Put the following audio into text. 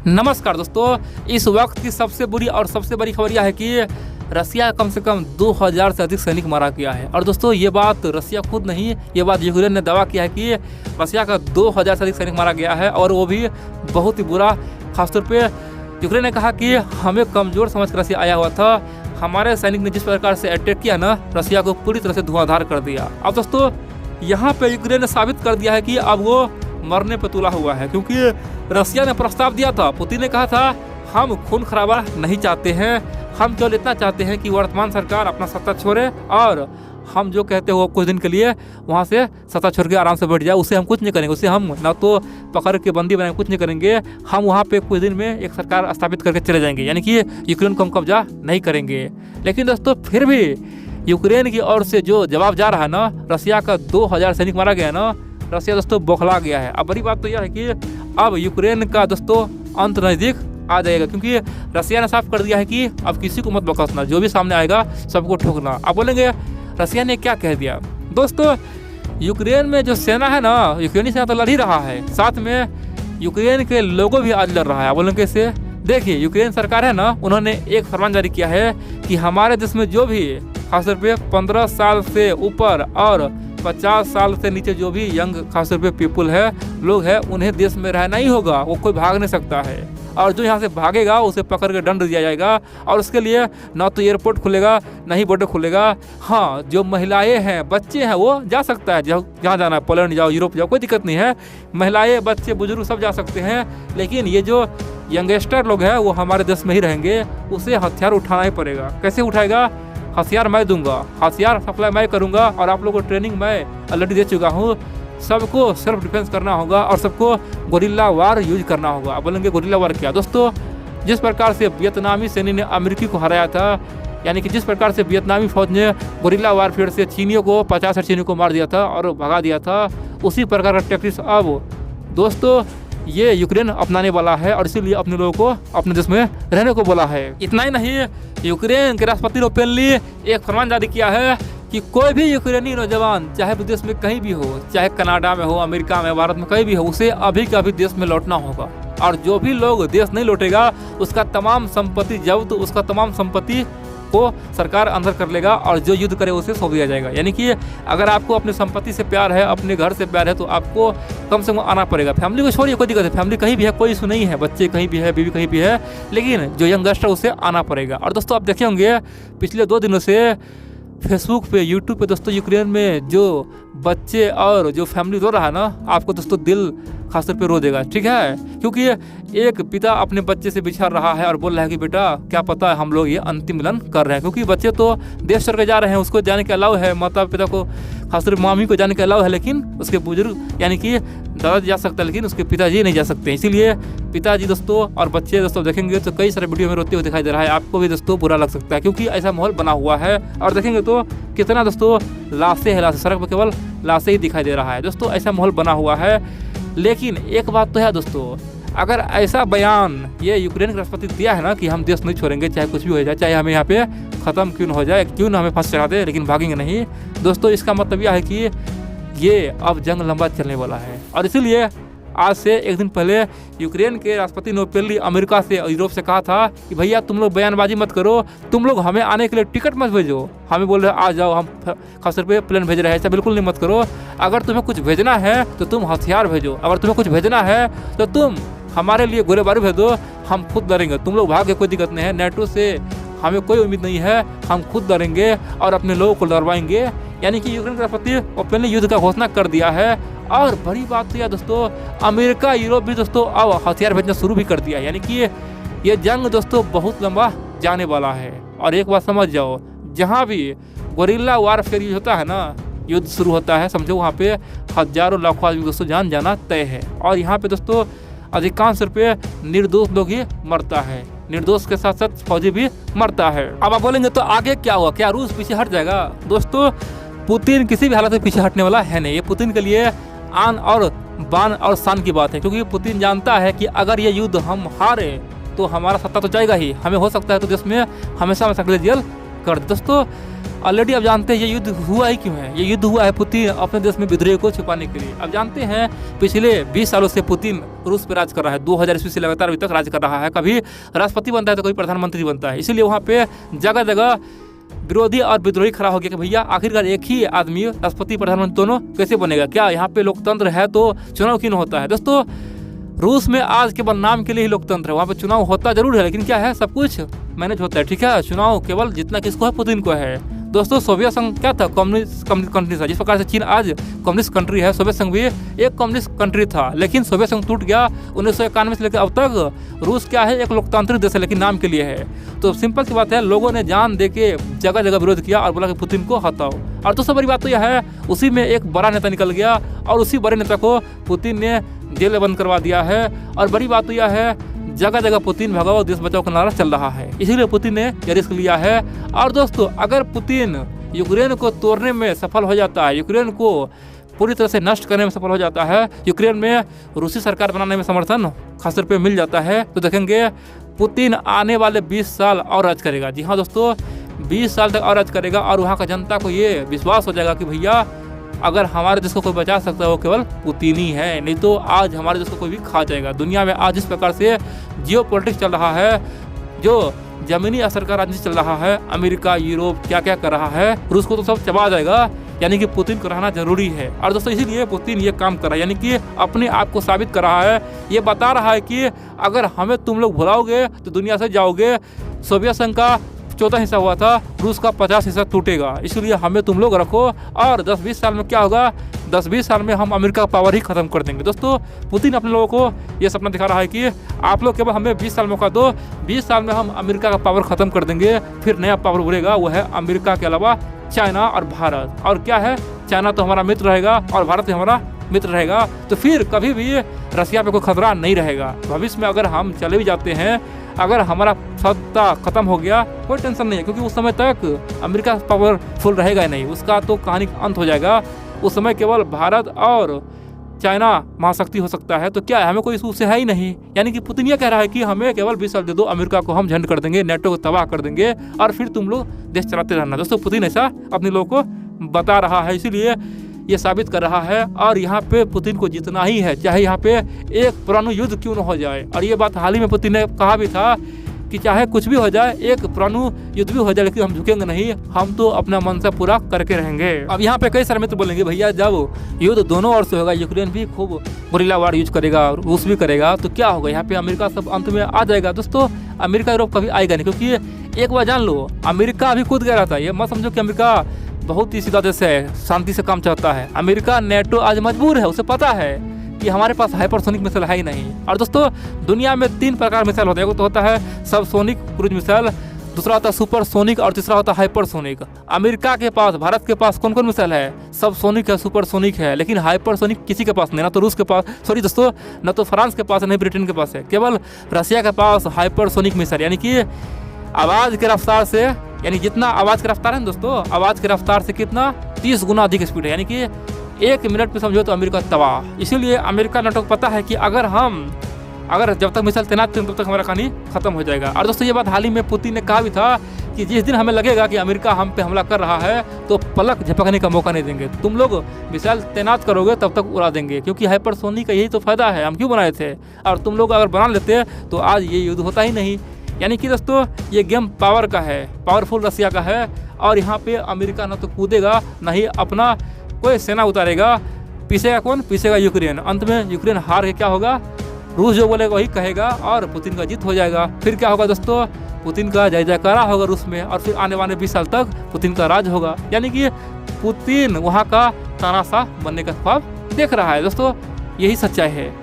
नमस्कार दोस्तों, इस वक्त की सबसे बुरी और सबसे बड़ी खबर यह है कि रसिया कम से कम 2000 से अधिक सैनिक मारा गया है। और दोस्तों ये बात रसिया खुद नहीं, ये बात यूक्रेन ने दावा किया है कि रसिया का 2000 से अधिक सैनिक मारा गया है और वो भी बहुत ही बुरा। खासतौर पे यूक्रेन ने कहा कि हमें कमज़ोर समझ कर रसिया आया हुआ था। हमारे सैनिक ने जिस प्रकार से अटैक किया ना, रसिया को पूरी तरह से धुआंधार कर दिया। अब दोस्तों यहाँ पे यूक्रेन ने साबित कर दिया है कि अब वो मरने पर तुला हुआ है, क्योंकि रसिया ने प्रस्ताव दिया था। पुतिन ने कहा था हम खून खराबा नहीं चाहते हैं, हम केवल इतना चाहते हैं कि वर्तमान सरकार अपना सत्ता छोड़े और हम जो कहते हो कुछ दिन के लिए वहाँ से सत्ता छोड़ के आराम से बैठ जाए। उसे हम कुछ नहीं करेंगे, उसे हम ना तो पकड़ के बंदी बनाए, कुछ नहीं करेंगे। हम वहाँ पे कुछ दिन में एक सरकार स्थापित करके चले जाएंगे, यानी कि यूक्रेन को हम कब्जा नहीं करेंगे। लेकिन दोस्तों फिर भी यूक्रेन की ओर से जो जवाब जा रहा है ना, रसिया का 2000 सैनिक मारा गया ना, रसिया दोस्तों बौखला गया है। अब बड़ी बात तो यह है कि अब यूक्रेन का दोस्तों अंत नज़दीक आ जाएगा, क्योंकि रसिया ने साफ कर दिया है कि अब किसी को मत बकसना, जो भी सामने आएगा सबको ठोकना। आप बोलेंगे रसिया ने क्या कह दिया? दोस्तों यूक्रेन में जो सेना है ना, यूक्रेनी सेना तो लड़ ही रहा है, साथ में यूक्रेन के लोगों भी आज लड़ रहा है। आप बोलेंगे कैसे? देखिए यूक्रेन सरकार है ना, उन्होंने एक फरमान जारी किया है कि हमारे देश में जो भी खासतौर पे 15 साल से ऊपर और 50 साल से नीचे जो भी यंग खासतौर पे पीपल है, लोग हैं, उन्हें देश में रहना ही होगा। वो कोई भाग नहीं सकता है, और जो यहाँ से भागेगा उसे पकड़ के दंड दिया जाएगा। और उसके लिए ना तो एयरपोर्ट खुलेगा ना ही बॉर्डर खुलेगा। हाँ, जो महिलाएं हैं, बच्चे हैं, वो जा सकता है, जहाँ जाना है, पोलैंड जाओ, यूरोप जाओ, कोई दिक्कत नहीं है। महिलाएं, बच्चे, बुजुर्ग सब जा सकते हैं। लेकिन ये जो यंगस्टर लोग हैं वो हमारे देश में ही रहेंगे। उसे हथियार उठाना ही पड़ेगा। कैसे उठाएगा? हथियार मैं दूंगा, हथियार सप्लाई मैं करूंगा, और आप लोगों को ट्रेनिंग मैं ऑलरेडी दे चुका हूँ। सबको सेल्फ डिफेंस करना होगा और सबको गोरिल्ला वार यूज करना होगा। अब बोलेंगे गोरिल्ला वार क्या? दोस्तों जिस प्रकार से वियतनामी सैन्य ने अमेरिकी को हराया था, यानी कि जिस प्रकार से वियतनामी फौज ने गोरिल्ला वारफेयर से चीनियों को 50 चीनियों को मार दिया था और भगा दिया था, उसी प्रकार का टैक्टिक्स अब दोस्तों ये यूक्रेन अपनाने वाला है, और इसीलिए अपने लोगों को अपने देश में रहने को बोला है। इतना ही नहीं, यूक्रेन के राष्ट्रपति ओपनली एक फरमान जारी किया है कि कोई भी यूक्रेनी नौजवान चाहे विदेश में कहीं भी हो, चाहे कनाडा में हो, अमेरिका में, भारत में कहीं भी हो, उसे अभी के अभी देश में लौटना होगा। और जो भी लोग देश नहीं लौटेगा उसका तमाम संपत्ति जब्त, उसका तमाम संपत्ति को सरकार अंदर कर लेगा, और जो युद्ध करे उसे सौंप दिया जाएगा। यानी कि अगर आपको अपनी संपत्ति से प्यार है, अपने घर से प्यार है, तो आपको कम से कम आना पड़ेगा। फैमिली को छोड़िए, कोई दिक्कत है, फैमिली कहीं भी है, कोई इशू नहीं है, बच्चे कहीं भी है, बीवी कहीं भी है, लेकिन जो यंगस्टर उसे आना पड़ेगा। और दोस्तों आप देखे होंगे पिछले 2 दिनों से फेसबुक पे, यूट्यूब पे दोस्तों यूक्रेन में जो बच्चे और जो फैमिली रो रहा है ना, आपको दोस्तों दिल खासतौर पे रो देगा, ठीक है? क्योंकि एक पिता अपने बच्चे से बिछड़ रहा है और बोल रहा है कि बेटा क्या पता हम लोग ये अंतिम मिलन कर रहे हैं, क्योंकि बच्चे तो देश छोड़ के जा रहे हैं, उसको जाने के अलाउ है, माता पिता को खासतौर पे मामी को जाने के अलाउ है, लेकिन उसके बुजुर्ग यानी कि दादा जा सकता है, लेकिन उसके पिताजी नहीं जा सकते। इसीलिए पिताजी दोस्तों और बच्चे दोस्तों देखेंगे तो कई सारे वीडियो में रोते हुए दिखाई दे रहा है। आपको भी दोस्तों बुरा लग सकता है, क्योंकि ऐसा माहौल बना हुआ है। और देखेंगे तो कितना दोस्तों लाशें हैं, लाशें, सड़क पर केवल लाशें ही दिखाई दे रहा है। दोस्तों ऐसा माहौल बना हुआ है। लेकिन एक बात तो है दोस्तों, अगर ऐसा बयान ये यूक्रेन के राष्ट्रपति दिया है ना कि हम देश नहीं छोड़ेंगे, चाहे कुछ भी हो जाए, चाहे हमें यहाँ पे ख़त्म क्यों न हो जाए, क्यों ना हमें फांसी चढ़ा दे, लेकिन भागेंगे नहीं। दोस्तों इसका मतलब यह है कि ये अब जंग लंबा चलने वाला है। और इसीलिए आज से एक दिन पहले यूक्रेन के राष्ट्रपति ने ओपनली अमेरिका से और यूरोप से कहा था कि भैया तुम लोग बयानबाजी मत करो, तुम लोग हमें आने के लिए टिकट मत भेजो, हमें बोल रहे आ जाओ, हम खासतौर पे प्लेन भेज रहे हैं, ऐसा बिल्कुल नहीं मत करो। अगर तुम्हें कुछ भेजना है तो तुम हथियार भेजो, अगर तुम्हें कुछ भेजना है तो तुम हमारे लिए गोलीबारी भेजो, हम खुद लड़ेंगे, तुम लोग भागे, कोई दिक्कत नहीं है, नेटो से हमें कोई उम्मीद नहीं है, हम खुद लड़ेंगे और अपने लोगों को लड़वाएंगे। यानी कि यूक्रेन के राष्ट्रपति ओपनली युद्ध का घोषणा कर दिया है। और बड़ी बात तो यह दोस्तों, अमेरिका, यूरोप भी दोस्तों अब हथियार भेजना शुरू भी कर दिया है। यानी कि ये जंग दोस्तों बहुत लंबा जाने वाला है। और एक बात समझ जाओ, जहाँ भी गोरिल्ला वारफेयर यूज होता है ना, युद्ध शुरू होता है, समझो वहाँ पे हजारों लाखों आदमी दोस्तों जान जाना तय है। और यहाँ पे दोस्तों अधिकांश रुपये निर्दोष लोग ही मरता है, निर्दोष के साथ साथ फौजी भी मरता है। अब आप बोलेंगे तो आगे क्या हुआ, क्या रूस पीछे हट जाएगा? दोस्तों पुतिन किसी भी हालत में पीछे हटने वाला है नहीं। ये पुतिन के लिए आन और बान और शान की बात है, क्योंकि पुतिन जानता है कि अगर ये युद्ध हम हारे तो हमारा सत्ता तो जाएगा ही, हमें हो सकता है तो देश में हमेशा हमेशा के लिए जेल कर दे। दोस्तों ऑलरेडी अब जानते हैं ये युद्ध हुआ ही क्यों है। ये युद्ध हुआ है पुतिन अपने देश में विद्रोह को छुपाने के लिए। अब जानते हैं पिछले 20 सालों से पुतिन रूस पे राज कर रहा है। 2000 ईस्वी से लगातार अभी तक राज कर रहा है। कभी राष्ट्रपति बनता है तो कभी प्रधानमंत्री बनता है। इसीलिए वहाँ पे जगह जगह विरोधी और विद्रोही खड़ा हो गया कि भैया आखिरकार एक ही आदमी राष्ट्रपति प्रधानमंत्री दोनों कैसे बनेगा, क्या यहाँ पे लोकतंत्र है तो चुनाव क्यों होता है। दोस्तों रूस में आज केवल नाम के लिए ही लोकतंत्र है। वहाँ पे चुनाव होता जरूर है लेकिन क्या है, सब कुछ मैनेज होता है। ठीक है, चुनाव केवल जितना किसको है, पुतिन को है। दोस्तों सोवियत संघ क्या था, कम्युनिस्ट कंट्री था। जिस प्रकार से चीन आज कम्युनिस्ट कंट्री है, सोवियत संघ भी एक कम्युनिस्ट कंट्री था। लेकिन सोवियत संघ टूट गया 1991 से लेकर अब तक। रूस क्या है, एक लोकतांत्रिक देश है लेकिन नाम के लिए है। तो सिंपल सी बात है, लोगों ने जान दे के जगह जगह विरोध किया और बोला कि पुतिन को हटाओ। और दूसरी बड़ी बात तो यह है, उसी में एक बड़ा नेता निकल गया और उसी बड़े नेता को पुतिन ने जेल में बंद करवा दिया है। और बड़ी बात तो यह है, जगह जगह पुतिन भगाओ देश बचाओ का नारा चल रहा है। इसीलिए पुतिन ने यह रिस्क लिया है। और दोस्तों अगर पुतिन यूक्रेन को तोड़ने में सफल हो जाता है, यूक्रेन को पूरी तरह से नष्ट करने में सफल हो जाता है, यूक्रेन में रूसी सरकार बनाने में समर्थन खास तौर पे मिल जाता है, तो देखेंगे पुतिन आने वाले 20 साल और राज करेगा। जी हाँ दोस्तों, 20 साल तक और राज करेगा। और वहाँ का जनता को ये विश्वास हो जाएगा कि भैया अगर हमारे देश को कोई बचा सकता है वो केवल पुतिन ही है, नहीं तो आज हमारे देश को कोई भी खा जाएगा। दुनिया में आज इस प्रकार से जियो पॉलिटिक्स चल रहा है, जो जमीनी असर का राजनीति चल रहा है, अमेरिका यूरोप क्या क्या कर रहा है, रूस को तो सब चबा जाएगा। यानी कि पुतिन को रहना जरूरी है। और दोस्तों इसीलिए पुतिन ये काम कर रहा है, यानी कि अपने आप को साबित कर रहा है। ये बता रहा है कि अगर हमें तुम लोग भुलाओगे तो दुनिया से जाओगे। सोवियत संघ का 14 हिस्सा हुआ था, रूस का 50 हिस्सा टूटेगा। इसलिए हमें तुम लोग रखो। और 10-20 साल में क्या होगा, 10-20 साल में हम अमेरिका का पावर ही खत्म कर देंगे। दोस्तों पुतिन अपने लोगों को ये सपना दिखा रहा है कि आप लोग केवल हमें 20 साल मौका दो, 20 साल में हम अमेरिका का पावर खत्म कर देंगे। फिर नया पावर उभरेगा, वो है अमेरिका के अलावा चाइना और भारत। और क्या है, चाइना तो हमारा मित्र रहेगा और भारत भी हमारा मित्र रहेगा। तो फिर कभी भी रसिया पे कोई खतरा नहीं रहेगा। भविष्य में अगर हम चले भी जाते हैं, अगर हमारा सत्ता खत्म हो गया, कोई टेंशन नहीं है, क्योंकि उस समय तक अमेरिका पावरफुल रहेगा ही नहीं, उसका तो कहानी का अंत हो जाएगा। उस समय केवल भारत और चाइना महाशक्ति हो सकता है। तो क्या है, हमें कोई उससे है ही नहीं। यानी कि पुतिन ये कह रहा है कि हमें केवल 20 साल दे दो, अमेरिका को हम झंड कर देंगे, नेटो को तबाह कर देंगे और फिर तुम लोग देश चलाते रहना। दोस्तों पुतिन ऐसा अपने लोगों को बता रहा है, इसीलिए ये साबित कर रहा है। और यहाँ पे पुतिन को जीतना ही है, चाहे यहाँ पे एक परमाणु युद्ध क्यों न हो जाए। और ये बात हाल ही में पुतिन ने कहा भी था कि चाहे कुछ भी हो जाए, एक परमाणु युद्ध भी हो जाए, लेकिन हम झुकेंगे नहीं, हम तो अपना मंशा पूरा करके रहेंगे। अब यहाँ पे कई सारे मित्र बोलेंगे भैया जब युद्ध दोनों ओर से होगा, यूक्रेन भी खूब गुरिल्ला वार यूज करेगा, रूस भी करेगा, तो क्या होगा, यहाँ पे अमेरिका सब अंत में आ जाएगा। दोस्तों अमेरिका यूरोप कभी आएगा नहीं, क्योंकि एक बार जान लो, अमेरिका अभी कूद गया रहता है। ये मत समझो कि अमेरिका बहुत ही सीधा देश है, शांति से काम चलता है। अमेरिका नेटो आज मजबूर है, उसे पता है कि हमारे पास हाइपरसोनिक मिसाइल है ही नहीं। और दोस्तों दुनिया में 3 प्रकार मिसाइल होते हैं, एक तो होता है सबसोनिक क्रूज मिसाइल, दूसरा होता है सुपरसोनिक और तीसरा होता है हाइपरसोनिक। अमेरिका के पास, भारत के पास कौन कौन मिसाइल है, सबसोनिक है, सुपरसोनिक है, लेकिन हाइपरसोनिक किसी के पास नहीं, ना तो रूस के पास, सॉरी दोस्तों, ना तो फ्रांस के पास, नहीं ब्रिटेन के पास है। केवल रसिया के पास हाइपरसोनिक मिसाइल, यानी कि आवाज़ के रफ्तार से, यानी जितना आवाज़ की रफ्तार है दोस्तों, आवाज़ की रफ्तार से कितना 30 गुना अधिक स्पीड है, यानी कि 1 मिनट में समझो तो अमेरिका तबाह। इसीलिए अमेरिका नेटो को पता है कि अगर जब तक मिसाइल तैनात करें तब तक हमारा कहानी खत्म हो जाएगा। और दोस्तों ये बात हाल ही में पुतिन ने कहा भी था कि जिस दिन हमें लगेगा कि अमेरिका हम पे हमला कर रहा है तो पलक झपकने का मौका नहीं देंगे, तुम लोग मिसाइल तैनात करोगे तब तक उड़ा देंगे, क्योंकि हाइपरसोनिक का यही तो फायदा है, हम क्यों बनाए थे। और तुम लोग अगर बना लेते तो आज ये युद्ध होता ही नहीं। यानी कि दोस्तों ये गेम पावर का है, पावरफुल रसिया का है। और यहाँ पे अमेरिका ना तो कूदेगा, ना ही अपना कोई सेना उतारेगा। पीछेगा कौन, पीछेगा यूक्रेन। अंत में यूक्रेन हार के क्या होगा, रूस जो बोलेगा वही कहेगा और पुतिन का जीत हो जाएगा। फिर क्या होगा दोस्तों, पुतिन का जय जयकारा होगा रूस में, और फिर आने वाले 20 साल तक पुतिन का राज होगा। यानी कि पुतिन वहाँ का तानाशाह बनने का ख्वाब देख रहा है। दोस्तों यही सच्चाई है।